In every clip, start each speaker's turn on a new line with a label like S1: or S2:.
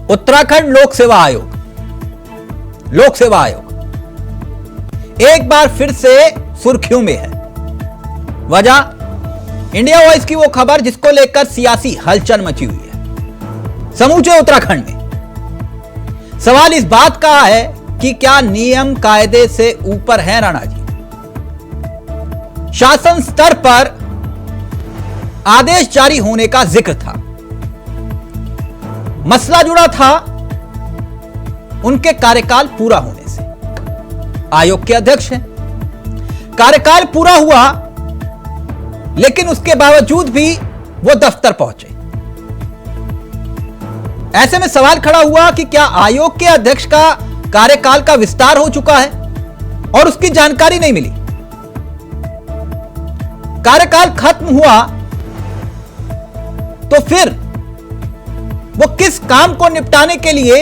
S1: उत्तराखंड लोक सेवा आयोग एक बार फिर से सुर्खियों में है। वजह इंडिया वॉइस की वो खबर जिसको लेकर सियासी हलचल मची हुई है समूचे उत्तराखंड में। सवाल इस बात का है कि क्या नियम कायदे से ऊपर है राणा जी? शासन स्तर पर आदेश जारी होने का जिक्र था। मसला जुड़ा था उनके कार्यकाल पूरा होने से। आयोग के अध्यक्ष हैं, कार्यकाल पूरा हुआ लेकिन उसके बावजूद भी वो दफ्तर पहुंचे। ऐसे में सवाल खड़ा हुआ कि क्या आयोग के अध्यक्ष का कार्यकाल का विस्तार हो चुका है और उसकी जानकारी नहीं मिली? कार्यकाल खत्म हुआ तो फिर वो किस काम को निपटाने के लिए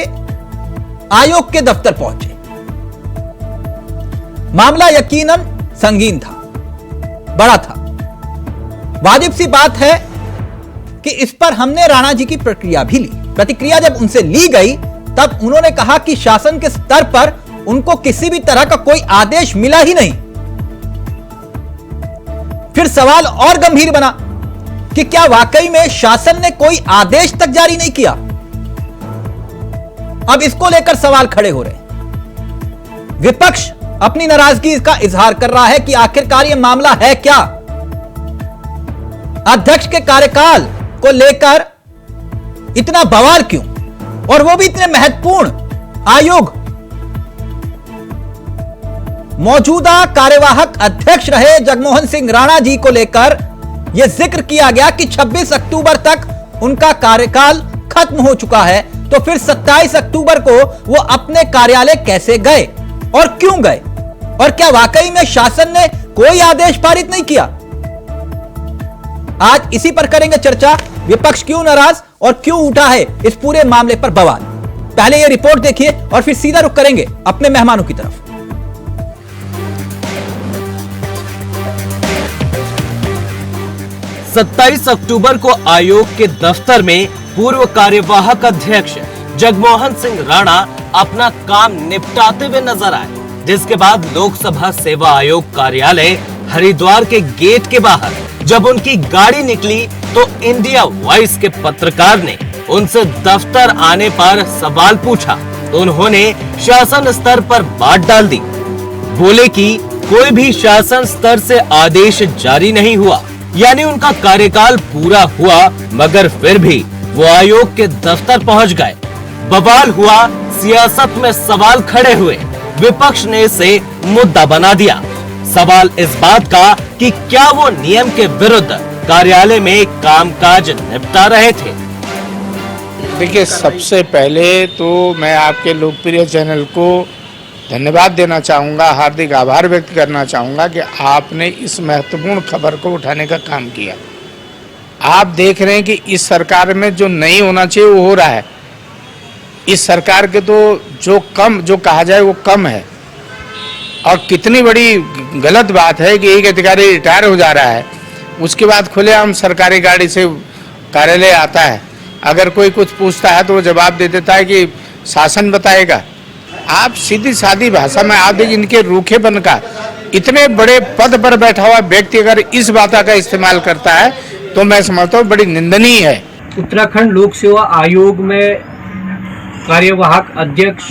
S1: आयोग के दफ्तर पहुंचे? मामला यकीनन संगीन था, बड़ा था। वाजिब सी बात है कि इस पर हमने राणा जी की प्रतिक्रिया भी ली। प्रतिक्रिया जब उनसे ली गई तब उन्होंने कहा कि शासन के स्तर पर उनको किसी भी तरह का कोई आदेश मिला ही नहीं। फिर सवाल और गंभीर बना कि क्या वाकई में शासन ने कोई आदेश तक जारी नहीं किया? अब इसको लेकर सवाल खड़े हो रहे। विपक्ष अपनी नाराजगी का इजहार कर रहा है कि आखिरकार यह मामला है क्या? अध्यक्ष के कार्यकाल को लेकर इतना बवाल क्यों, और वो भी इतने महत्वपूर्ण आयोग? मौजूदा कार्यवाहक अध्यक्ष रहे जगमोहन सिंह राणा जी को लेकर यह जिक्र किया गया कि 26 अक्टूबर तक उनका कार्यकाल खत्म हो चुका है, तो फिर 27 अक्टूबर को वो अपने कार्यालय कैसे गए और क्यों गए? और क्या वाकई में शासन ने कोई आदेश पारित नहीं किया? आज इसी पर करेंगे चर्चा। विपक्ष क्यों नाराज और क्यों उठा है इस पूरे मामले पर बवाल? पहले यह रिपोर्ट देखिए और फिर सीधा रुख करेंगे अपने मेहमानों की तरफ।
S2: 27 अक्टूबर को आयोग के दफ्तर में पूर्व कार्यवाहक अध्यक्ष जगमोहन सिंह राणा अपना काम निपटाते हुए नजर आए, जिसके बाद लोकसभा सेवा आयोग कार्यालय हरिद्वार के गेट के बाहर जब उनकी गाड़ी निकली तो इंडिया वॉइस के पत्रकार ने उनसे दफ्तर आने पर सवाल पूछा तो उन्होंने शासन स्तर पर बात डाल दी। बोले कि कोई भी शासन स्तर से आदेश जारी नहीं हुआ, यानी उनका कार्यकाल पूरा हुआ, मगर फिर भी वो आयोग के दफ्तर पहुंच गए। बवाल हुआ, सियासत में सवाल खड़े हुए। विपक्ष ने इसे मुद्दा बना दिया। सवाल इस बात का कि क्या वो नियम के विरुद्ध कार्यालय में कामकाज निपटा रहे थे।
S3: देखिए, सबसे पहले तो मैं आपके लोकप्रिय चैनल को धन्यवाद देना चाहूँगा, हार्दिक आभार व्यक्त करना चाहूँगा कि आपने इस महत्वपूर्ण खबर को उठाने का काम किया। आप देख रहे हैं कि इस सरकार में जो नहीं होना चाहिए वो हो रहा है। इस सरकार के तो जो कहा जाए वो कम है। और कितनी बड़ी गलत बात है कि एक अधिकारी रिटायर हो जा रहा है, उसके बाद खुलेआम सरकारी गाड़ी से कार्यालय आता है। अगर कोई कुछ पूछता है तो वो जवाब दे देता है कि शासन बताएगा। आप सीधी सादी भाषा में आप देखिए, इनके रूखेपन का, इतने बड़े पद पर बैठा हुआ व्यक्ति अगर इस बात का इस्तेमाल करता है तो मैं समझता हूँ बड़ी निंदनीय है।
S4: उत्तराखंड लोक सेवा आयोग में कार्यवाहक अध्यक्ष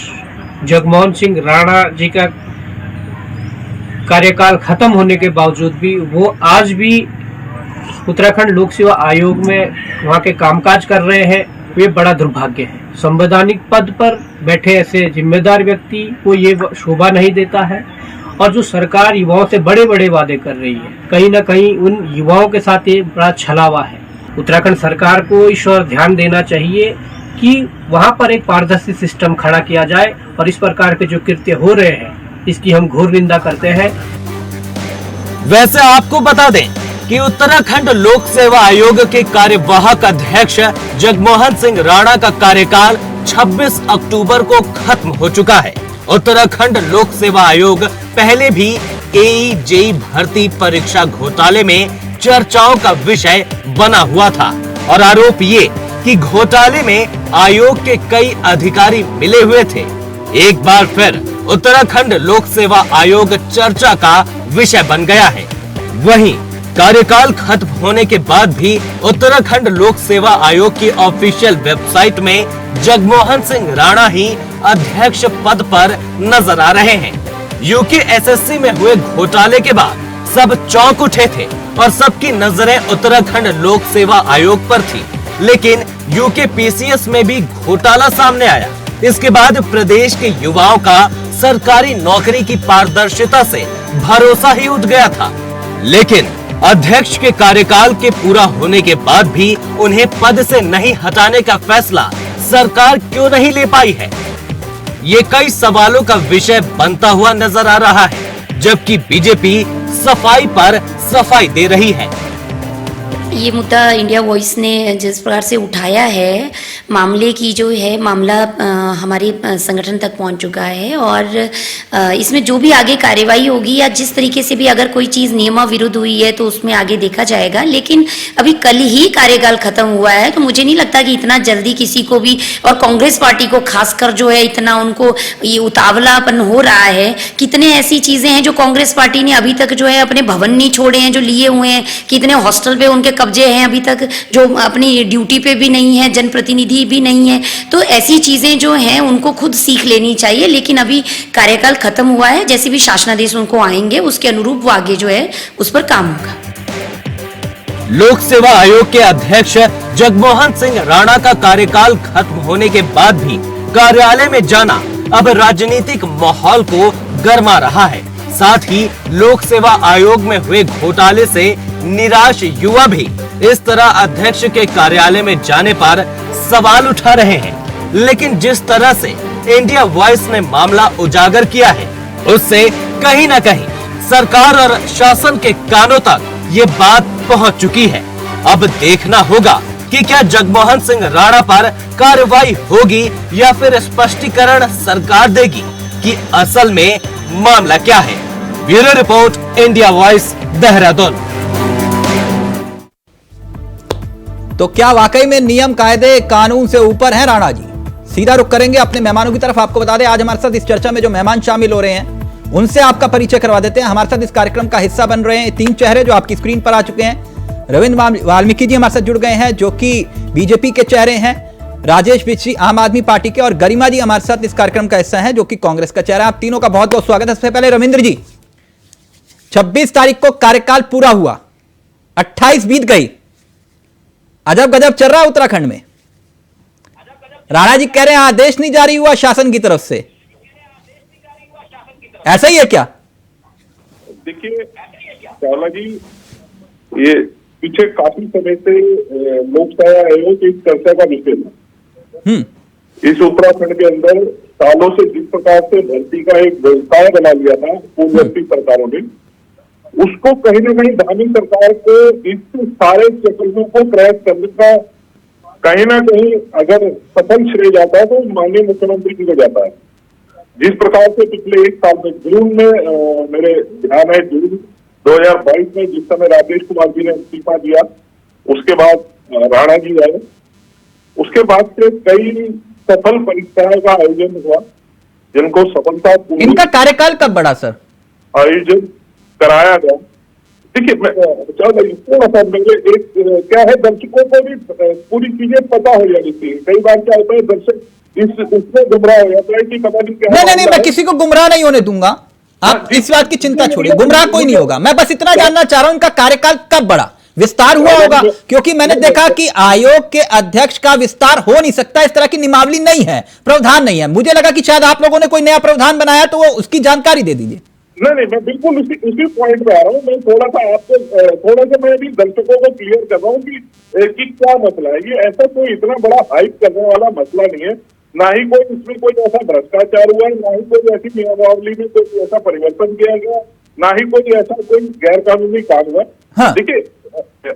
S4: जगमोहन सिंह राणा जी का कार्यकाल खत्म होने के बावजूद भी वो आज भी उत्तराखंड लोक सेवा आयोग में वहाँ के कामकाज कर रहे हैं। वे बड़ा दुर्भाग्य है। संवैधानिक पद पर बैठे ऐसे जिम्मेदार व्यक्ति को ये शोभा नहीं देता है। और जो सरकार युवाओं से बड़े बड़े वादे कर रही है, कहीं ना कहीं उन युवाओं के साथ ये बड़ा छलावा है। उत्तराखंड सरकार को इस ओर ध्यान देना चाहिए कि वहाँ पर एक पारदर्शी सिस्टम खड़ा किया जाए और इस प्रकार के जो कृत्य हो रहे हैं इसकी हम घोर निंदा करते हैं।
S2: वैसे आपको बता दें कि उत्तराखंड लोक सेवा आयोग के कार्यवाहक अध्यक्ष जगमोहन सिंह राणा का कार्यकाल 26 अक्टूबर को खत्म हो चुका है। उत्तराखंड लोक सेवा आयोग पहले भी AE/JEE भर्ती परीक्षा घोटाले में चर्चाओं का विषय बना हुआ था और आरोप ये कि घोटाले में आयोग के कई अधिकारी मिले हुए थे। एक बार फिर उत्तराखंड लोक सेवा आयोग चर्चा का विषय बन गया है। वहीं कार्यकाल खत्म होने के बाद भी उत्तराखंड लोक सेवा आयोग की ऑफिशियल वेबसाइट में जगमोहन सिंह राणा ही अध्यक्ष पद पर नजर आ रहे हैं। यूकेएसएससी में हुए घोटाले के बाद सब चौंक उठे थे और सबकी नजरें उत्तराखंड लोक सेवा आयोग पर थी। लेकिन यूकेपीसीएस में भी घोटाला सामने आया। इसके बाद प्रदेश के युवाओं का सरकारी नौकरी की पारदर्शिता से भरोसा ही उठ गया था। लेकिन अध्यक्ष के कार्यकाल के पूरा होने के बाद भी उन्हें पद से नहीं हटाने का फैसला सरकार क्यों नहीं ले पाई है? ये कई सवालों का विषय बनता हुआ नजर आ रहा है, जबकि बीजेपी सफाई पर सफाई दे रही है।
S5: ये मुद्दा इंडिया वॉइस ने जिस प्रकार से उठाया है, मामले की जो है मामला हमारे संगठन तक पहुंच चुका है और इसमें जो भी आगे कार्यवाही होगी या जिस तरीके से भी अगर कोई चीज़ नियमाविरुद्ध हुई है तो उसमें आगे देखा जाएगा। लेकिन अभी कल ही कार्यकाल खत्म हुआ है, तो मुझे नहीं लगता कि इतना जल्दी किसी को भी, और कांग्रेस पार्टी को खासकर जो है इतना उनको ये उतावलापन हो रहा है। कितने ऐसी चीज़ें हैं जो कांग्रेस पार्टी ने अभी तक जो है अपने भवन नहीं छोड़े हैं, जो लिए हुए हैं, कितने हॉस्टल पे उनके कब्जे हैं अभी तक, जो अपनी ड्यूटी पे भी नहीं है, जनप्रतिनिधि भी नहीं है। तो ऐसी चीजें जो हैं उनको खुद सीख लेनी चाहिए। लेकिन अभी कार्यकाल खत्म हुआ है, जैसे भी शासनादेश उनको आएंगे उसके अनुरूप वो आगे जो है उस पर काम होगा।
S2: लोक सेवा आयोग के अध्यक्ष जगमोहन सिंह राणा का कार्यकाल खत्म होने के बाद भी कार्यालय में जाना अब राजनीतिक माहौल को गरमा रहा है। साथ ही लोक सेवा आयोग में हुए घोटाले से निराश युवा भी इस तरह अध्यक्ष के कार्यालय में जाने पर सवाल उठा रहे हैं। लेकिन जिस तरह से इंडिया वॉइस ने मामला उजागर किया है, उससे कहीं न कहीं सरकार और शासन के कानों तक ये बात पहुंच चुकी है। अब देखना होगा कि क्या जगमोहन सिंह राणा पर कार्रवाई होगी या फिर स्पष्टीकरण सरकार देगी कि असल में मामला क्या है। Bureau report, India voice, Dehradun.
S1: तो क्या वाकई में नियम कायदे कानून से ऊपर हैं राणा जी? सीधा रुख करेंगे अपने मेहमानों की तरफ। आपको बता दें आज हमारे साथ इस चर्चा में जो मेहमान शामिल हो रहे हैं उनसे आपका परिचय करवा देते हैं। हमारे साथ इस कार्यक्रम का हिस्सा बन रहे हैं तीन चेहरे जो आपकी स्क्रीन पर आ चुके हैं। रविंद्र वाल्मीकि जी हमारे साथ जुड़ गए हैं जो कि बीजेपी के चेहरे हैं, राजेश बिश्री आम आदमी पार्टी के, और गरिमा जी हमारे साथ इस कार्यक्रम का हिस्सा है जो कि कांग्रेस का चेहरा है। आप तीनों का बहुत बहुत स्वागत है। सबसे पहले रविंद्र जी, 26 तारीख को कार्यकाल पूरा हुआ, 28 बीत गई, अजब गजब चल रहा है उत्तराखंड में। राणा जी कह रहे हैं आदेश नहीं जारी हुआ शासन की तरफ से, ऐसा ही है क्या?
S6: देखिए चावला जी, ये पीछे काफी समय से लोक सेवा आयोग इस चर्चा का विषय था। इस उत्तराखंड के अंदर सालों से जिस प्रकार से भर्ती का एक व्यवसाय बना लिया था पूर्ववर्ती सरकारों ने, उसको कहीं ना कहीं धामी सरकार को इस सारे चक्रों को क्रैश करने का कहीं ना कहीं अगर सफल श्रेय जाता है तो माननीय मुख्यमंत्री जी को जाता है। जिस प्रकार से पिछले एक साल में जून में मेरे ध्यान है जून 2022 में जिस समय राजेश कुमार जी ने इस्तीफा दिया, उसके बाद राणा जी आए, उसके बाद से कई सफल परीक्षाओं का आयोजन हुआ जिनको सफलता
S1: इनका कार्यकाल कब बढ़ा सर?
S6: आयोजन कराया गया। देखिए थोड़ा सा मुझे एक क्या है, दर्शकों को भी पूरी चीजें पता हो जानी चाहिए। कई बार क्या होता है दर्शक इसमें गुमराह हो जाता है कि पता नहीं क्या।
S1: नहीं, मैं किसी को गुमराह नहीं होने दूंगा, आप इस बात की चिंता छोड़िए, गुमराह कोई नहीं होगा। मैं बस इतना जानना चाह रहा हूं इनका कार्यकाल कब बढ़ा, विस्तार हुआ होगा? क्योंकि मैंने देखा कि आयोग के अध्यक्ष का विस्तार हो नहीं सकता, इस तरह की नियमावली नहीं है, प्रावधान नहीं है। मुझे लगा कि शायद आप लोगों ने कोई नया प्रावधान बनाया, तो वो उसकी जानकारी दे दीजिए।
S6: नहीं, मैं बिल्कुल उसी पॉइंट पे आ रहा हूँ। मैं थोड़ा सा मैं भी दर्शकों को क्लियर कर रहा हूँ कि क्या मसला है। ये ऐसा कोई इतना बड़ा हाइप करने वाला मसला नहीं है, ना ही कोई इसमें कोई ऐसा भ्रष्टाचार हुआ है, ना ही कोई ऐसी नियमावली में कोई ऐसा परिवर्तन किया गया, ना ही कोई ऐसा कोई गैर कानूनी काम हुआ।
S1: हाँ।
S6: देखिए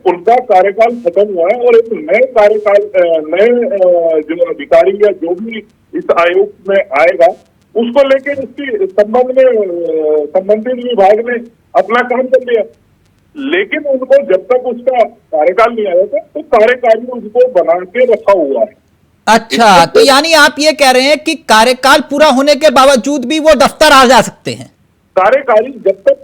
S6: उनका कार्यकाल खत्म हुआ है और एक नए कार्यकाल नए जो अधिकारी या जो भी इस आयोग में आएगा उसको लेकर इसकी संबंध में संबंधित विभाग ने अपना काम कर लिया। लेकिन उनको जब तक उसका कार्यकाल नहीं आया था तो कार्यकारी उसको बना के रखा हुआ है।
S1: अच्छा, तो यानी आप ये कह रहे हैं कि कार्यकाल पूरा होने के बावजूद भी वो दफ्तर आ जा सकते हैं?
S6: कार्यकारी जब तक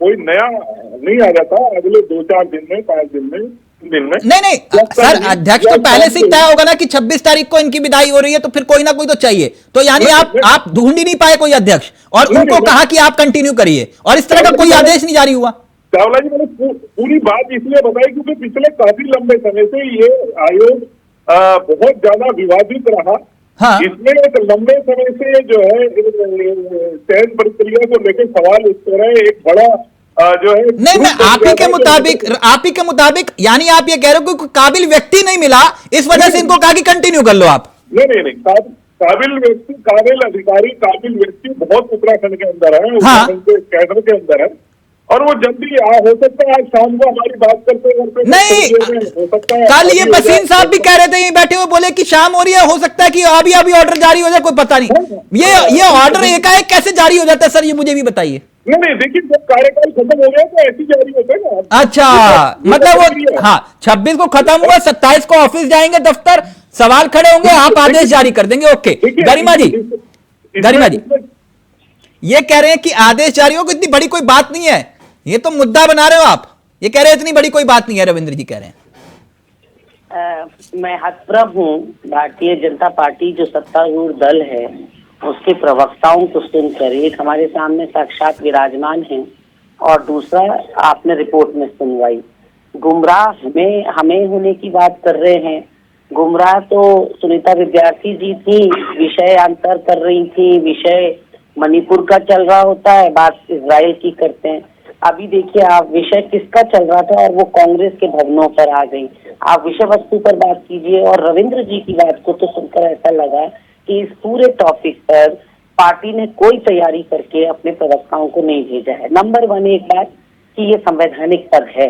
S6: कोई नया नहीं आ जाता, अगले 2-4 दिन में, 5 दिन में, 3 दिन में।
S1: नहीं सर, अध्यक्ष तो पहले से तय होगा ना कि 26 तारीख को इनकी विदाई हो रही है, तो फिर कोई ना कोई तो चाहिए। तो यानी आप ढूंढ ही नहीं पाए कोई अध्यक्ष और उनको कहा कि आप कंटिन्यू करिए, और इस तरह का कोई आदेश नहीं जारी हुआ?
S6: चावला जी, मैंने पूरी बात इसलिए बताई क्योंकि पिछले काफी लंबे समय से ये आयोग बहुत ज्यादा विवादित रहा।
S1: हाँ।
S6: इसमें एक लंबे समय से जो है चयन प्रक्रिया को लेकर सवाल उठ रहे, एक बड़ा जो है
S1: नहीं, मैं आप ही के मुताबिक यानी आप ये कह रहे हो कि काबिल व्यक्ति नहीं मिला, इस वजह से इनको कहा कि कंटिन्यू कर लो आप?
S6: नहीं, काबिल व्यक्ति, काबिल अधिकारी, काबिल व्यक्ति बहुत उत्तराखंड के अंदर है,
S1: हाँ।
S6: उत्तराखंड के कैडर के अंदर है, और वो जब भी हो सकता है आज शाम को हमारी बात करते
S1: नहीं,
S6: हो सकता है।
S1: कल ये बसीन साहब भी कह रहे थे, ये बैठे हुए बोले कि शाम हो रही है, हो सकता है कि अभी ऑर्डर जारी हो जाए, कोई पता नहीं। ये ऑर्डर एकाएक कैसे जारी हो जाता है सर, ये मुझे भी बताइए।
S6: नहीं, देखिए जब कार्यकाल खत्म हो गया तो ऐसी जारी होता है ना।
S1: अच्छा, मतलब वो 26 को खत्म हुआ, 27 को ऑफिस जाएंगे, दफ्तर सवाल खड़े होंगे, आप आदेश जारी कर देंगे। ओके, गरिमा जी ये कह रहे हैं कि आदेश जारी हो, इतनी बड़ी कोई बात नहीं है, ये तो मुद्दा बना रहे हो आप। ये कह रहे हैं इतनी बड़ी कोई बात नहीं है, रविंद्र जी कह रहे हैं।
S7: मैं हतप्रभ हूँ, भारतीय जनता पार्टी जो सत्तारूढ़ दल है उसके प्रवक्ताओं को सुनकर। एक हमारे सामने साक्षात विराजमान है और दूसरा आपने रिपोर्ट में सुनवाई। गुमराह हमें होने की बात कर रहे हैं। गुमराह तो सुनीता विद्यार्थी जी थी, विषय अंतर कर रही थी, विषय मणिपुर का चल रहा होता है, बात इजराइल की करते हैं। अभी देखिए आप, विषय किसका चल रहा था और वो कांग्रेस के भवनों पर आ गई। आप विषय वस्तु पर बात कीजिए। और रविंद्र जी की बात को तो सुनकर ऐसा लगा कि इस पूरे टॉपिक पर पार्टी ने कोई तैयारी करके अपने प्रवक्ताओं को नहीं भेजा है। नंबर 1 एक बात कि ये संवैधानिक पद है,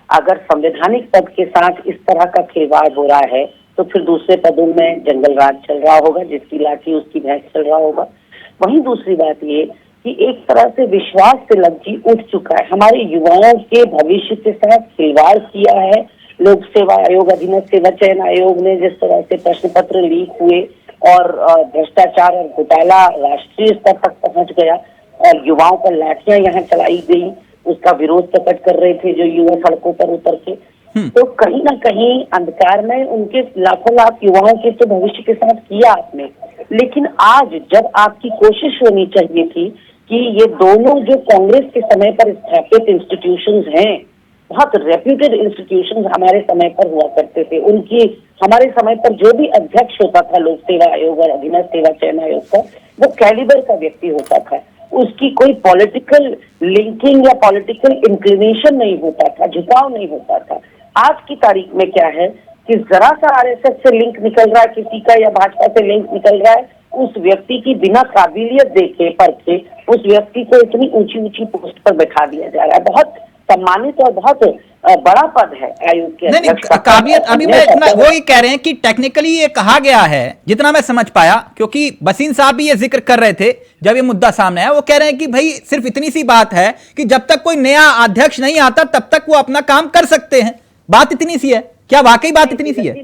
S7: अगर संवैधानिक पद के साथ इस तरह का खिलवाड़ हो रहा है तो फिर दूसरे पदों में जंगल राज चल रहा होगा, जिसकी लाठी उसकी भैंस चल रहा होगा। वहीं दूसरी बात ये कि एक तरह से विश्वास तिलक जी उठ चुका है, हमारे युवाओं के भविष्य के साथ खिलवाड़ किया है। लोक सेवा आयोग, अधीनस्थ सेवा चयन आयोग ने जिस तरह से प्रश्न पत्र लीक हुए और भ्रष्टाचार और घोटाला राष्ट्रीय स्तर तक पहुंच गया और युवाओं पर लाठियां यहाँ चलाई गई, उसका विरोध प्रकट कर रहे थे जो युवा सड़कों पर उतर के। तो कहीं ना कहीं अंधकार में उनके लाखों लाख युवाओं के तो भविष्य के साथ किया आपने। लेकिन आज जब आपकी कोशिश होनी चाहिए थी कि ये दोनों जो कांग्रेस के समय पर स्थापित इंस्टीट्यूशंस हैं, बहुत रेप्यूटेड इंस्टीट्यूशंस हमारे समय पर हुआ करते थे, उनकी हमारे समय पर जो भी अध्यक्ष होता था लोक सेवा आयोग और अधीनस्थ सेवा चयन आयोग का, वो कैलिबर का व्यक्ति होता था, उसकी कोई पॉलिटिकल लिंकिंग या पॉलिटिकल इंक्लिनेशन नहीं होता था, झुकाव नहीं होता था। आज की तारीख में क्या है कि जरा सा आरएसएस से लिंक निकल रहा है किसी का या भाजपा से लिंक निकल रहा है, उस व्यक्ति की बिना काबिलियत देखे परखे उस व्यक्ति को इतनी ऊंची ऊंची पोस्ट पर बैठा दिया जा रहा है। बहुत सम्मानित और बहुत बड़ा पद है आयोग के अध्यक्ष का।
S1: काबिलियत अभी मैं वो ही कह रहे हैं कि टेक्निकली ये कहा गया है, जितना मैं समझ पाया, क्योंकि बसीन साहब भी ये जिक्र कर रहे थे जब ये मुद्दा सामने आया, वो कह रहे हैं कि भाई सिर्फ इतनी सी बात है कि जब तक कोई नया अध्यक्ष नहीं आता तब तक वो अपना काम कर सकते हैं। बात इतनी सी है क्या? वाकई बात इतनी सी है?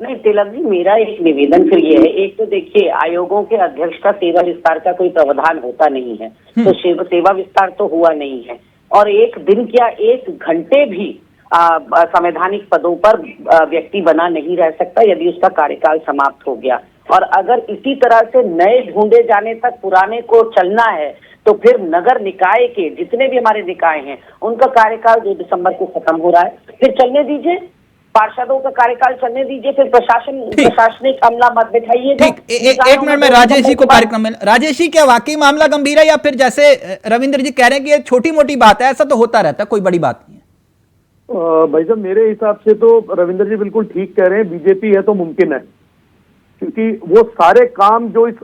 S7: नहीं तिलक जी, मेरा एक निवेदन फिर ये है, एक तो देखिए आयोगों के अध्यक्ष का सेवा विस्तार का कोई प्रावधान होता नहीं है, तो सेवा विस्तार तो हुआ नहीं है। और एक दिन क्या 1 घंटे भी संवैधानिक पदों पर व्यक्ति बना नहीं रह सकता यदि उसका कार्यकाल समाप्त हो गया। और अगर इसी तरह से नए ढूंढे जाने तक पुराने को चलना है तो फिर नगर निकाय के जितने भी हमारे निकाय हैं उनका कार्यकाल 2 दिसंबर को खत्म हो रहा है, फिर चलने दीजिए, पार्षदों का कार्यकाल चलने दीजिए, फिर प्रशासनिक अमला मत बैठाइए।
S1: एक मिनट में राजेश जी को कार्यक्रम में। राजेश जी, क्या वाकई मामला गंभीर है या फिर जैसे रविंद्र जी कह रहे हैं कि ये छोटी मोटी बात है, ऐसा तो होता रहता है, कोई बड़ी बात नहीं है?
S8: भाई साहब, मेरे हिसाब से तो रविंद्र जी बिल्कुल ठीक कह रहे हैं, बीजेपी है तो मुमकिन है, क्योंकि वो सारे काम जो इस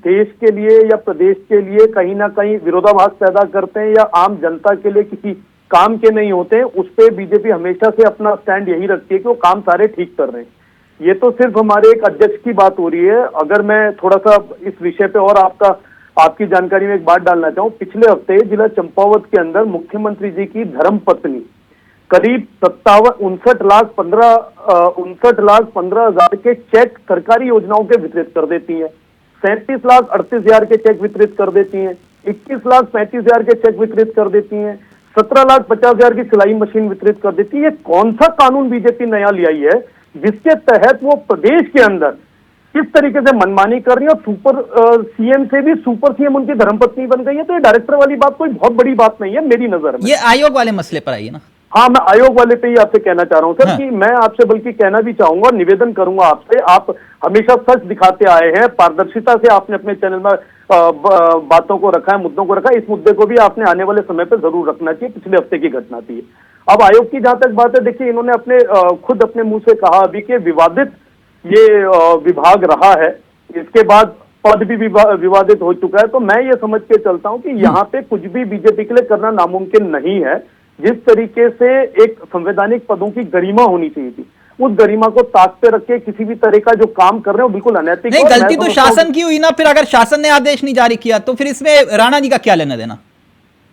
S8: देश के लिए या प्रदेश के लिए कहीं ना कहीं विरोधाभास पैदा करते हैं या आम जनता के लिए किसी काम के नहीं होते हैं, उस पे बीजेपी हमेशा से अपना स्टैंड यही रखती है कि वो काम सारे ठीक कर रहे हैं। ये तो सिर्फ हमारे एक अध्यक्ष की बात हो रही है। अगर मैं थोड़ा सा इस विषय पे और आपका आपकी जानकारी में एक बात डालना चाहूं, पिछले हफ्ते जिला चंपावत के अंदर मुख्यमंत्री जी की धर्मपत्नी करीब 59,15,हजार के चेक सरकारी योजनाओं के वितरित कर देती हैं, 37,38,000 के चेक वितरित कर देती हैं, 21,35,000 के चेक वितरित कर देती हैं, 17,50,000 की सिलाई मशीन वितरित कर देती है। ये कौन सा कानून बीजेपी नया ले आई है जिसके तहत वो प्रदेश के अंदर किस तरीके से मनमानी कर रही है और सुपर सीएम से भी सुपर सीएम उनकी धर्मपत्नी बन गई है? तो ये डायरेक्टर वाली बात कोई बहुत बड़ी बात नहीं है मेरी नजर में।
S1: ये आयोग वाले मसले पर आई है ना?
S8: हाँ, मैं आयोग वाले पे ही आपसे कहना चाह रहा हूँ सर,
S1: हाँ।
S8: कि मैं आपसे बल्कि कहना भी चाहूंगा, निवेदन करूंगा आपसे, आप हमेशा सच दिखाते आए हैं, पारदर्शिता से आपने अपने चैनल में बातों को रखा है, मुद्दों को रखा है, इस मुद्दे को भी आपने आने वाले समय पर जरूर रखना चाहिए। पिछले हफ्ते की घटना थी। अब आयोग की जहां तक बात है, देखिए इन्होंने खुद अपने मुंह से कहा अभी कि विवादित ये विभाग रहा है, इसके बाद पद भी विवादित हो चुका है। तो मैं ये समझ के चलता हूं कि यहाँ पे कुछ भी बीजेपी के लिए करना नामुमकिन नहीं है। जिस तरीके से एक संवैधानिक पदों की गरिमा होनी चाहिए थी, उस गरिमा को ताक पे रख के किसी भी तरह का जो काम कर रहे हैं वो बिल्कुल अनैतिक।
S1: नहीं, गलती तो शासन की हुई ना, फिर अगर शासन ने आदेश नहीं जारी किया तो फिर इसमें राणा जी का क्या लेना देना?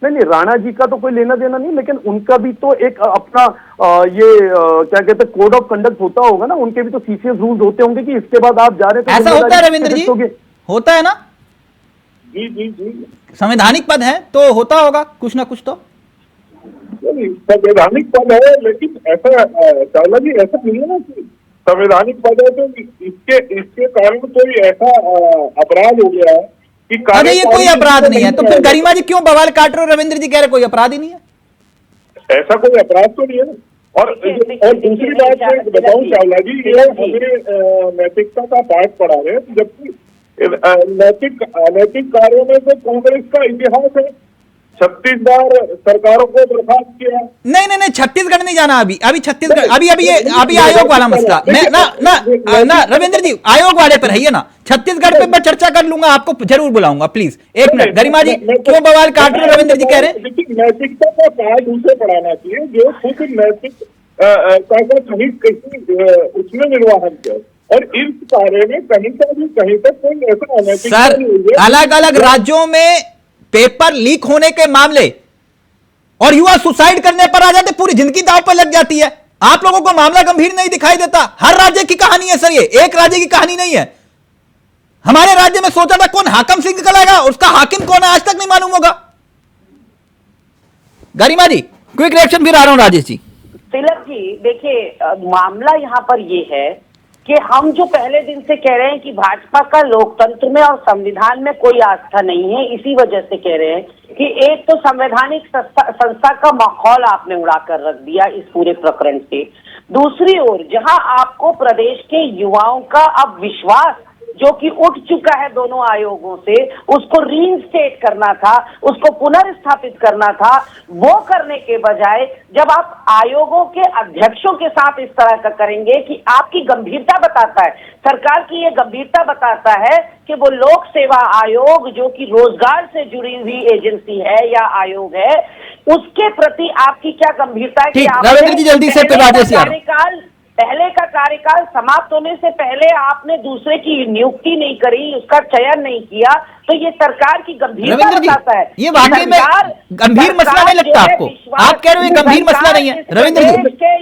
S8: नहीं, राणा जी का तो कोई लेना देना नहीं, लेकिन उनका भी तो एक अपना क्या कहते हैं कोड ऑफ कंडक्ट होता होगा ना, उनके भी तो सीसीएस रूल्स होते होंगे कि इसके बाद आप जा रहे थे।
S1: ऐसा होता है रविंद्र जी? होता है ना?
S6: जी जी जी,
S1: संवैधानिक पद है तो होता होगा कुछ ना कुछ तो।
S6: संवैधानिक पद है, लेकिन ऐसा चावला जी ऐसा नहीं है ना कि संवैधानिक पद है तो इसके कारण कोई ऐसा अपराध हो गया है कि
S1: अरे ये कोई अपराध नहीं है, तो फिर गरिमा जी क्यों बवाल काट रहे हो? रविंद्र जी कह रहे कोई अपराध ही नहीं है।
S6: ऐसा कोई अपराध तो नहीं है। और दूसरी बात मैं बताऊं चावला जी, ये हमें नैतिकता का पाठ पढ़ा रहे हैं, जबकि अनैतिक कार्यों में तो कांग्रेस का इतिहास है। 36 बार सरकारों को बर्खास्त किया।
S1: नहीं, छत्तीसगढ़ नहीं जाना अभी छत्तीसगढ़ अभी आयोग वाला मसला मैं ना रविंद्र जी आयोग वाले पर है ना, छत्तीसगढ़ पे मैं चर्चा कर लूंगा, आपको जरूर बुलाऊंगा। प्लीज एक मिनट, गरिमा जी क्यों बवाल काट रहे रविंद्र जी कह रहे हैं?
S6: नैतिकता का पाठ उसे पढ़ाना चाहिए जो खुद नैतिक का सही उसमें निर्वाहन किया, और इस कार्य में कहीं तक कोई ऐसा अनैतिक
S1: सर, अलग अलग राज्यों में पेपर लीक होने के मामले और युवा सुसाइड करने पर आ जाते, पूरी जिंदगी दांव पर लग जाती है। आप लोगों को मामला गंभीर नहीं दिखाई देता। हर राज्य की कहानी है सर, ये एक राज्य की कहानी नहीं है। हमारे राज्य में सोचा था कौन हाकम सिंह निकलेगा, उसका हाकिम कौन है आज तक नहीं मालूम होगा। गरिमा जी क्विक रिएक्शन फिर आ रहा हूं राजेश जी।
S7: तिलक जी देखिए, मामला यहाँ पर ये है कि हम जो पहले दिन से कह रहे हैं कि भाजपा का लोकतंत्र में और संविधान में कोई आस्था नहीं है, इसी वजह से कह रहे हैं कि एक तो संवैधानिक संस्था का माहौल आपने उड़ाकर रख दिया इस पूरे प्रकरण से। दूसरी ओर जहां आपको प्रदेश के युवाओं का अब विश्वास जो कि उठ चुका है दोनों आयोगों से, उसको रीइंस्टेट करना था, उसको पुनर्स्थापित करना था, वो करने के बजाय जब आप आयोगों के अध्यक्षों के साथ इस तरह का करेंगे कि आपकी गंभीरता बताता है, सरकार की ये गंभीरता बताता है कि वो लोक सेवा आयोग जो कि रोजगार से जुड़ी हुई एजेंसी है या आयोग है, उसके प्रति आपकी क्या गंभीरता है कि
S1: रविंद्र जी जल्दी से
S7: पहले का कार्यकाल समाप्त होने से पहले आपने दूसरे की नियुक्ति नहीं करी, उसका चयन नहीं किया, तो ये सरकार की गंभीरता बताता है।
S1: ये वाकई में गंभीर मसला नहीं लगता आपको? आप कह रहे हो ये गंभीर मसला नहीं है रविंद्र जी?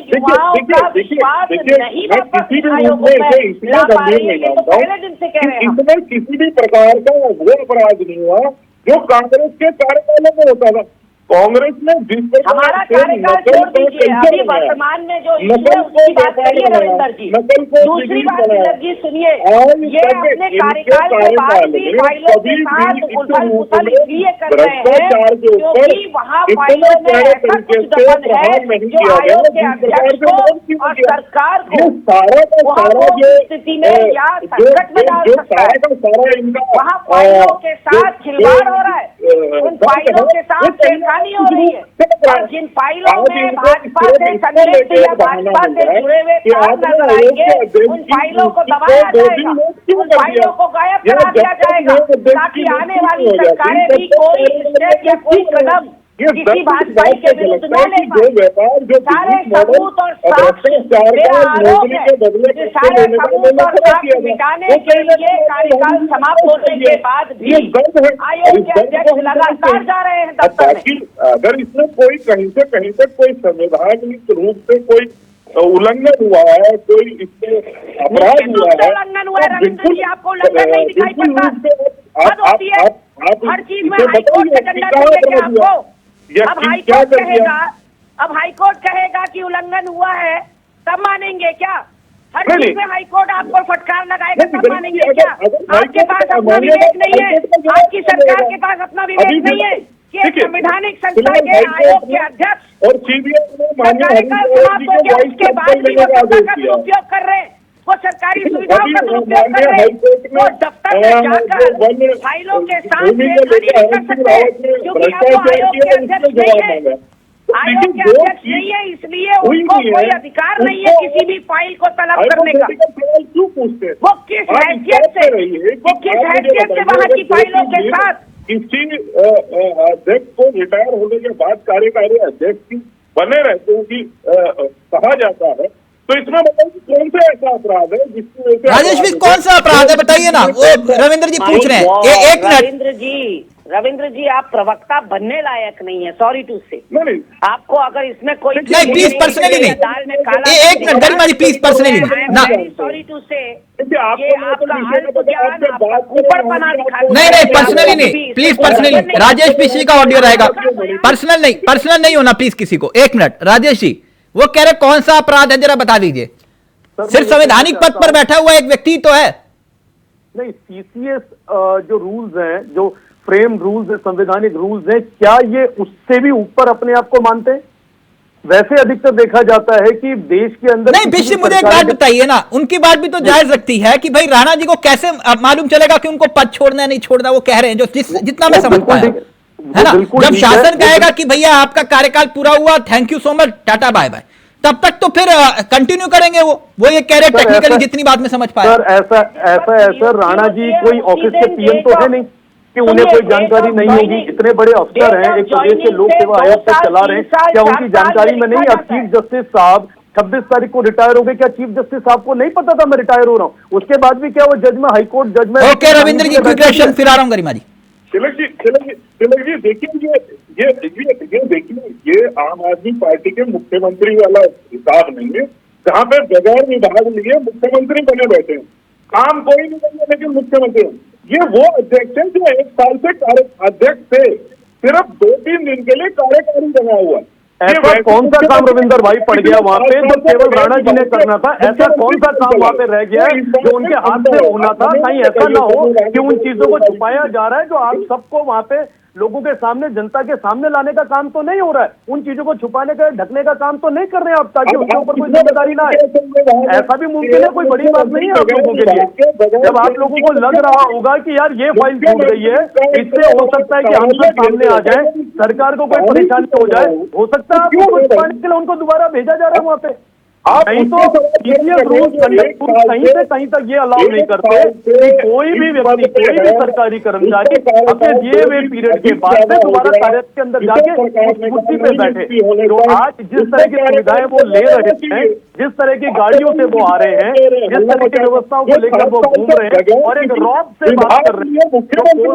S7: युवाओं का विश्वास नहीं पहले दिन से कह रहे हैं,
S6: इसमें किसी भी प्रकार का वो अपराध नहीं हुआ जो कांग्रेस के कार्यकालों में होता था। कांग्रेस ने जिस
S7: हमारा कार्यकाल छोड़ दीजिए, अभी वर्तमान में जो उसकी बात करिए रविंद्र जी। दूसरी बात तिलक जी सुनिए, ये अपने कार्यकाल के बाद भी फाइलों के साथ उथल पुथल इसलिए कर रहे हैं क्योंकि वहाँ फाइलों में ऐसा कुछ दफन है जो आयोग के अध्यक्ष को और सरकार को स्थिति में या संकट में डाल सकता है। वहाँ फाइलों के साथ खिलवाड़ हो रहा है, उन फाइलों के साथ हो रही है, और जिन फाइलों में भाजपा से संलिप्त या भाजपा से जुड़े हुए काम नजर आएंगे, उन फाइलों को दबाया जाएगा, उन फाइलों को गायब करा दिया जाएगा ताकि आने वाली सरकारें भी कोई स्टेप या कोई कदम
S6: ये
S7: किसी भाजपाई के विरुद्ध न ले
S6: जो
S7: पाए।
S6: व्यापार जो
S7: सारे
S6: business model
S7: सबूत और साक्ष्य
S6: चार
S7: मेरा
S6: बार
S7: आरोप
S6: नौकरी
S7: है
S6: के बदले
S7: कि
S6: पैसे
S7: सारे
S6: लेने का
S7: सबूत
S6: मैंने
S7: और
S6: खड़ा
S7: साक्ष्य
S6: किया था।
S7: मिटाने
S6: वो
S7: के
S6: कहीं ना
S7: लिए
S6: कहीं
S7: कार्यकाल
S6: हम
S7: समाप्त होने
S6: ये
S7: के बाद भी
S6: ये गलत है।
S7: आयोग
S6: इस
S7: के
S6: गलत को
S7: अध्यक्ष
S6: हम
S7: लगातार जा रहे हैं
S6: अब
S7: दफ्तर में।
S6: बाकी अगर इसमें कोई कहीं से कहीं तक कोई संवैधानिक रूप से कोई उल्लंघन हुआ है, कोई इसमें अपराध
S7: निश्चित रूप
S6: हुआ
S7: से
S6: है,
S7: उल्लंघन हुआ है
S6: तो
S7: रविंद्र जी, आपको उल्लंघन नहीं दिखाई
S6: बिल्कुल
S7: पड़ता?
S6: रूप से
S7: हद होती है।
S6: आप
S7: हर चीज में
S6: इसे
S7: हाईकोर्ट का
S6: बताइए कि
S7: डंडा
S6: कहाँ
S7: चाहिए क्या
S6: अपराध हुआ?
S7: आपको?
S6: या
S7: अब
S6: क्या
S7: हाईकोर्ट
S6: कर दिया?
S7: कहेगा, अब हाईकोर्ट कहेगा कि उल्लंघन हुआ है, तब मानेंगे क्या? हर
S6: नहीं,
S7: चीज में हाईकोर्ट आपको फटकार लगाएगा,
S6: नहीं,
S7: तब
S6: बिल्कुल,
S7: मानेंगे
S6: अगर-
S7: क्या?
S6: अगर
S7: आपके
S6: हाईकोर्ट
S7: पास
S6: का
S7: अपना
S6: मानेगा
S7: विवेक
S6: तो
S7: नहीं है,
S6: हाईकोर्ट का जवाब
S7: आपकी
S6: क्या
S7: सरकार
S6: देगा?
S7: के पास अपना
S6: अभी
S7: विवेक नहीं है कि एक
S6: ठीक है,
S7: संवैधानिक संस्था
S6: फिलहाल
S7: के
S6: हाईकोर्ट
S7: आयोग के
S6: ने
S7: अध्यक्ष
S6: और सीबीआई ने माननीय
S7: सरकारी
S6: हरीश
S7: का
S6: रावत
S7: समाप्त
S6: जी
S7: हो
S6: के
S7: गया,
S6: वाइस
S7: उसके बाद भी
S6: लेने
S7: वो
S6: का
S7: सत्ता
S6: आदेश
S7: का
S6: दिया।
S7: दुरुपयोग कर रहे हैं, वो सरकारी
S6: लेकिन
S7: सुविधाओं
S6: अभी
S7: का दुरुपयोग कर
S6: माननीय
S7: रहे हैं,
S6: हाईकोर्ट में
S7: वो दफ्तर में जाकर फाइलों के साथ
S6: भूमि को
S7: छेड़खानी
S6: लेकर
S7: नहीं कर
S6: हरीश
S7: सकते,
S6: रावत ने
S7: क्योंकि अब वो
S6: भ्रष्टाचार
S7: आयोग
S6: किया,
S7: के
S6: उसने
S7: अध्यक्ष नहीं
S6: जवाब
S7: है।
S6: मांगा। तो
S7: आयोग
S6: देखिए,
S7: के
S6: जो
S7: अध्यक्ष
S6: चीज
S7: नहीं है, इसलिए
S6: हुई
S7: उनको
S6: नहीं
S7: कोई
S6: है,
S7: अधिकार नहीं है
S6: उसको-
S7: किसी भी फाइल को तलब करने का।
S6: हाइपोथेटिकल सवाल क्यों पूछते हैं?
S7: वो किस
S6: आप
S7: हैसियत
S6: इंसाफ
S7: से,
S6: से रहिए कि
S7: वो किस
S6: आप मुझे
S7: हैसियत से
S6: बताइए,
S7: वहाँ
S6: अगर
S7: की
S6: दो
S7: फाइलों
S6: तीन
S7: के
S6: दिन
S7: साथ
S6: किसी अध्यक्ष को रिटायर होने के बाद कार्यकारी अध्यक्ष की बने रहते हैं कि कहा जाता है, तो इसमें बताइए कि कौन सा ऐसा अपराध है जिसकी वजह से
S1: राजेश जी, कौन सा अपराध है बताइए ना? वो रविंद्र जी पूछ रहे हैं। एक मिनट।
S7: रविंद्र जी आप प्रवक्ता बनने लायक नहीं है, सॉरी टू से।
S6: नहीं,
S7: आपको अगर इसमें कोई
S1: नहीं, प्लीज पर्सनली नहीं।
S7: दाल में काला
S1: एक minute Garima ji, please personally नहीं ना।
S7: सॉरी टू से
S6: देखिए, आपको
S7: ये
S6: मैं तो
S7: आपका
S6: विषय का
S7: अल्प
S6: पता-
S7: ज्ञान,
S6: आपसे
S7: आपका
S6: बात करें,
S7: ऊपरपना
S6: हम
S7: दिखाता
S1: नहीं
S7: है।
S1: नहीं,
S7: आप
S1: पर्सनली
S7: कभी
S1: नहीं,
S7: इसको
S1: प्लीज
S7: गड़बड़
S1: पर्सनली
S7: नहीं
S1: राजेश
S7: करते।
S1: पीसी का ऑडियो रहेगा। पर्सनल नहीं, पर्सनल नहीं होना प्लीज किसी को। एक मिनट राजेश जी, वो कह रहे कौन सा अपराध है, जरा बता दीजिए। सिर्फ संवैधानिक पद पर बैठा हुआ एक व्यक्ति तो है।
S8: नहीं, सीसीएस जो रूल्स हैं, जो फ्रेम रूल्स है, संवैधानिक रूल्स हैं, क्या ये उससे भी ऊपर अपने आप को मानते हैं? वैसे अधिकतर देखा जाता है कि देश के अंदर
S1: नहीं बिश्री, मुझे एक बात बताइए ना, उनकी बात भी तो जायज रखती है कि भाई राणा जी को कैसे मालूम चलेगा कि उनको पद छोड़ना है नहीं छोड़ना, वो कह रहे हैं जो जितना मैं समझ पाया है ना। जब शासन कहेगा कि भैया आपका कार्यकाल पूरा हुआ, thank you so much, tata bye bye, तब तक तो फिर कंटिन्यू करेंगे। वो ये कह रहे हैं टेक्निकली जितनी बात में समझ पाया।
S8: सर ऐसा राणा जी कोई ऑफिस के पीएम तो है नहीं कि उन्हें कोई जानकारी नहीं होगी। इतने बड़े अफसर हैं, एक प्रदेश के लोक सेवा आयोग तक चला रहे हैं, क्या उनकी जानकारी में नहीं? अब चीफ जस्टिस साहब 26 तारीख को रिटायर हो गए, क्या चीफ जस्टिस साहब को नहीं पता था मैं रिटायर हो रहा हूँ? उसके बाद भी क्या वो जज में, हाईकोर्ट जज में।
S1: ओके रविंद्र जी, क्विक क्वेश्चन फिर आ रहा हूं गरिमा जी।
S6: तिलक जी देखिए, ये देखिए, ये आम आदमी पार्टी के मुख्यमंत्री वाला हिसाब नहीं है, जहाँ पे बगैर विभाग लिए मुख्यमंत्री बने बैठे हैं। काम कोई नहीं करेगा लेकिन मुख्यमंत्री। ये वो अध्यक्ष है जो 1 साल से अध्यक्ष थे, सिर्फ 2-3 दिन के लिए कार्यकारी बना हुआ है।
S8: ऐसा कौन सा काम रविंदर भाई पड़ गया वहाँ पे जो केवल राणा जी ने करना था? ऐसा कौन सा काम वहाँ पे रह गया है जो उनके हाथ से होना था? कहीं ऐसा ना हो कि उन चीजों को छुपाया जा रहा है जो आप सबको वहाँ पे लोगों के सामने, जनता के सामने लाने का काम तो नहीं हो रहा है। उन चीजों को छुपाने का, ढकने का काम तो नहीं कर रहे हैं आप, ताकि उसके ऊपर कोई जिम्मेदारी ना आए। ऐसा भी मुमकिन है, कोई बड़ी बात नहीं है आप लोगों के लिए। जब आप लोगों को लग रहा होगा कि यार ये फाइल छूट गई है, इससे हो सकता है कि हम सब सामने आ जाए, सरकार को कोई परेशानी हो जाए, हो सकता है आपको कुछ छुपाने के लिए उनको दोबारा भेजा जा रहा है वहाँ पे। नहीं तो सीसीएस रूल्स, कंडक्ट रूल्स कहीं से कहीं तक ये अलाउ नहीं करते कि कोई भी व्यक्ति, कोई भी सरकारी कर्मचारी अपने दिए हुए पीरियड के बाद से दोबारा कार्य के अंदर जाके उस कुर्सी पे बैठे। तो आज जिस तरह की सुविधाएं वो ले रहे हैं, जिस तरह की गाड़ियों से वो आ रहे हैं, जिस तरह की व्यवस्थाओं को लेकर वो घूम रहे हैं और एक रॉब से बात कर रहे हैं,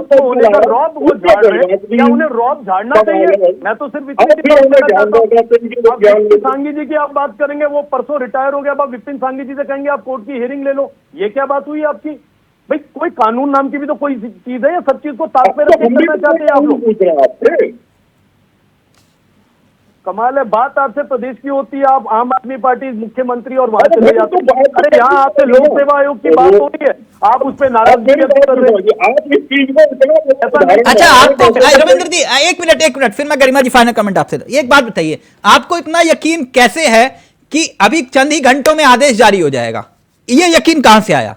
S8: तो होने का रॉब वो झाड़ रहे हैं, क्या उन्हें रॉब झाड़ना चाहिए? मैं तो सिर्फ इतनी बात करना चाहता हूँ। विपिन सांघी जी की आप बात करेंगे, वो परसों रिटायर हो गया, अब विपिन सांघी जी से कहेंगे आप कोर्ट की हियरिंग ले लो, ये क्या बात हुई आपकी? भाई कोई कानून नाम की भी तो कोई चीज है, या सब चीज को ताक पे रख करना चाहते हैं आप लोग? कमाल है, बात आपसे प्रदेश की होती है, आप आम आदमी पार्टी मुख्यमंत्री और वहां चले जाते हैं। अरे यहाँ आपसे लोक सेवा आयोग की बात हो रही है, आप उस पर नाराजगी व्यक्त कर रहे हैं।
S1: अच्छा आपको रविंद्र जी एक मिनट फिर मैं गरिमा जी फाइनल कमेंट आपसे। एक बात बताइए, आपको इतना यकीन कैसे है कि अभी चंद ही घंटों में आदेश जारी हो जाएगा? ये यकीन कहां से आया?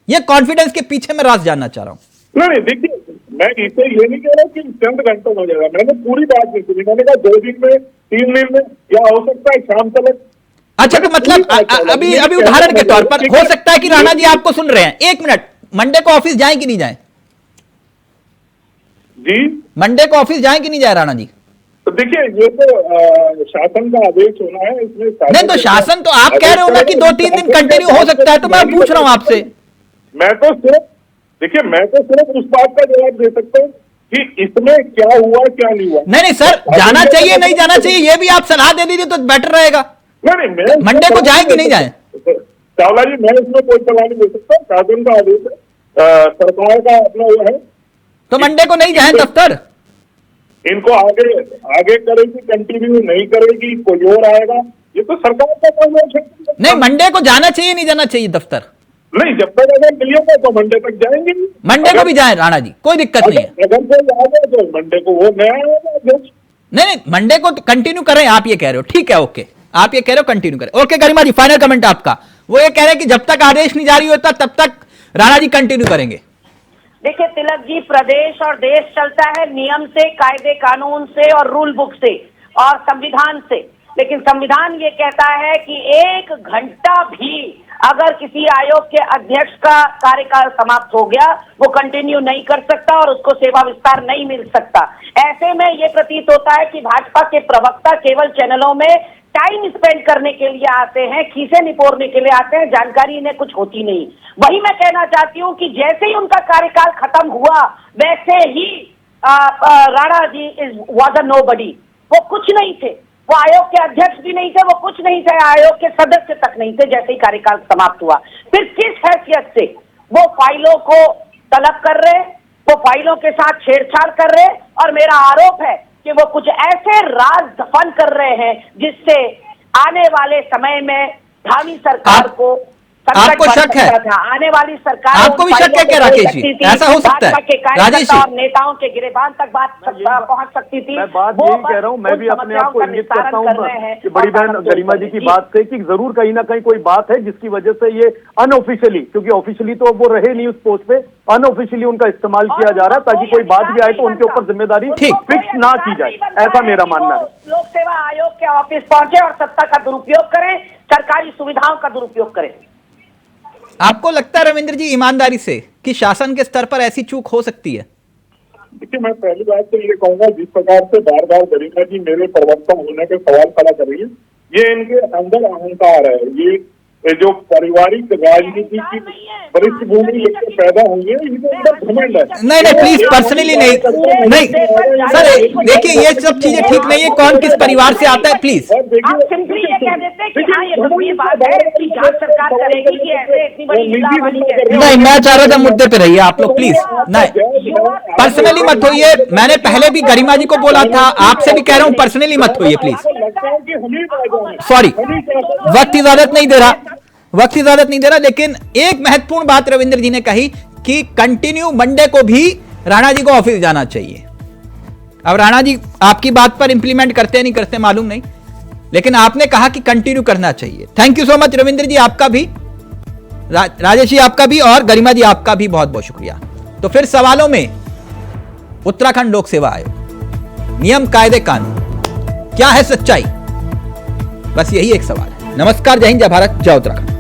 S1: ये कॉन्फिडेंस के पीछे मैं राज जानना चाह रहा हूं।
S6: नहीं देखिए, मैं इसे ये नहीं कह रहा कि चंद घंटों में हो जाएगा, मैंने पूरी बात नहीं सुनी। मैंने कहा 2 दिन में, 3 दिन में, या हो सकता है शाम तक।
S1: अच्छा तो मतलब अभी उदाहरण के तौर पर हो सकता है कि राणा जी आपको सुन रहे हैं, 1 मिनट, मंडे को ऑफिस जाएं कि नहीं जाएं?
S6: जी
S1: मंडे को ऑफिस जाएं कि नहीं जाए राणा जी?
S6: तो देखिए ये तो शासन का आदेश होना है, इसमें
S1: नहीं तो शासन तो आप कह रहे हो ना कि 2-3 दिन कंटिन्यू हो सकता है, तो मैं पूछ रहा हूं आपसे।
S6: मैं तो सिर्फ उस बात का जवाब दे सकता हूँ कि इसमें क्या हुआ क्या नहीं हुआ।
S1: नहीं सर, जाना चाहिए नहीं जाना चाहिए ये भी आप सलाह दे दीजिए तो बेटर रहेगा।
S6: नहीं,
S1: मंडे को जाए कि नहीं जाए?
S6: चावला जी, मैं इसमें कोई सलाह नहीं दे सकता, शासन का आदेश है, सरकार का अपना वो है।
S1: तो मंडे को नहीं जाए दफ्तर?
S6: इनको आगे करेगी, कंटिन्यू नहीं करेगी, कोई और आएगा, ये तो सरकार का काम है।
S1: नहीं, मंडे को जाना चाहिए नहीं जाना चाहिए दफ्तर?
S6: नहीं, जब तक अगर मिलेगा तो मंडे तक जाएंगे।
S1: मंडे को भी जाए राणा जी, कोई दिक्कत नहीं है।
S6: अगर कोई आ गया तो मंडे को वो नया आएगा अध्यक्ष।
S1: नहीं, मंडे को तो कंटिन्यू करें आप ये कह रहे हो, ठीक है, ओके, आप ये कह रहे हो कंटिन्यू करें, ओके। गरिमा जी, फाइनल कमेंट आपका। वो ये कह रहे हैं कि जब तक आदेश नहीं जारी होता तब तक राणा जी कंटिन्यू करेंगे।
S7: देखिए तिलक जी, प्रदेश और देश चलता है नियम से, कायदे कानून से और रूल बुक से और संविधान से, लेकिन संविधान ये कहता है कि 1 घंटा भी अगर किसी आयोग के अध्यक्ष का कार्यकाल समाप्त हो गया, वो कंटिन्यू नहीं कर सकता और उसको सेवा विस्तार नहीं मिल सकता। ऐसे में ये प्रतीत होता है कि भाजपा के प्रवक्ता केवल चैनलों में टाइम स्पेंड करने के लिए आते हैं, खीसे निपोरने के लिए आते हैं, जानकारी इन्हें कुछ होती नहीं। वही मैं कहना चाहती हूँ कि जैसे ही उनका कार्यकाल खत्म हुआ वैसे ही Rana ji was a nobody, वो कुछ नहीं थे, वो आयोग के अध्यक्ष भी नहीं थे, वो कुछ नहीं थे, आयोग के सदस्य तक नहीं थे जैसे ही कार्यकाल समाप्त हुआ। फिर किस हैसियत से वो फाइलों को तलब कर रहे, वो फाइलों के साथ छेड़छाड़ कर रहे, और मेरा आरोप है कि वो कुछ ऐसे राज दफन कर रहे हैं जिससे आने वाले समय में धामी सरकार को
S1: आपको शक है?
S7: आने वाली सरकार
S1: आपको भी शक है क्या राकेश जी? ऐसा हो सकता है राजेश जी?
S7: और नेताओं के गिरेबान तक बात पहुंच सकती थी।
S8: मैं बात यही कह रहा हूँ, मैं भी अपने आप को इंगित करता हूँ कि बड़ी बहन गरिमा जी की बात से कि जरूर कहीं ना कहीं कोई बात है जिसकी वजह से ये अनऑफिशियली, क्योंकि ऑफिशियली तो वो रहे नहीं उस पोस्ट पे, अनऑफिशियली उनका इस्तेमाल किया जा रहा है ताकि कोई बात भी आए तो उनके ऊपर जिम्मेदारी फिक्स ना की जाए, ऐसा मेरा मानना है।
S7: लोक सेवा आयोग के ऑफिस पहुंचे और सत्ता का दुरुपयोग करें, सरकारी सुविधाओं का दुरुपयोग करें।
S1: आपको लगता है रविंद्र जी ईमानदारी से कि शासन के स्तर पर ऐसी चूक हो सकती है?
S6: देखिए, मैं पहली बात तो ये कहूंगा, जिस प्रकार से बार बार गरिमा जी मेरे प्रवक्ता होने के सवाल खड़ा कर रही है, ये इनके अंदर अहंकार है। ये जो पारिवारिक राजनीति की पृष्ठभूमि लेकर पैदा हुई है, इनके अंदर घमंड है।
S1: नहीं प्लीज पर्सनली नहीं सर, देखिए ये सब चीजें ठीक नहीं है, कौन किस परिवार से आता है प्लीज।
S7: आप सिंपली ये कह देते कि हाँ ये गंभीर बात है कि जांच सरकार करेगी कि ऐसे इतनी बड़ी लीलावती कैसे।
S1: नहीं, मैं चाह रहा था मुद्दे पे रहिए आप लोग प्लीज, नहीं पर्सनली मत होइए। मैंने पहले भी गरिमा जी को बोला था, आपसे भी कह रहा हूँ पर्सनली मत होइए प्लीज। सॉरी, वक्त इजाजत नहीं दे रहा, लेकिन एक महत्वपूर्ण बात रविंद्र जी ने कही कि कंटिन्यू मंडे को भी राणा जी को ऑफिस जाना चाहिए। अब राणा जी आपकी बात पर इंप्लीमेंट करते नहीं करते मालूम नहीं, लेकिन आपने कहा कि कंटिन्यू करना चाहिए। Thank you so much Ravindra ji, आपका भी, राजेश जी आपका भी, और गरिमा जी आपका भी बहुत बहुत शुक्रिया। तो फिर सवालों में उत्तराखंड लोक सेवा आयोग, नियम कायदे कानून, क्या है सच्चाई, बस यही एक सवाल है। नमस्कार, जय हिंद, जय भारत, जय उत्तराखंड।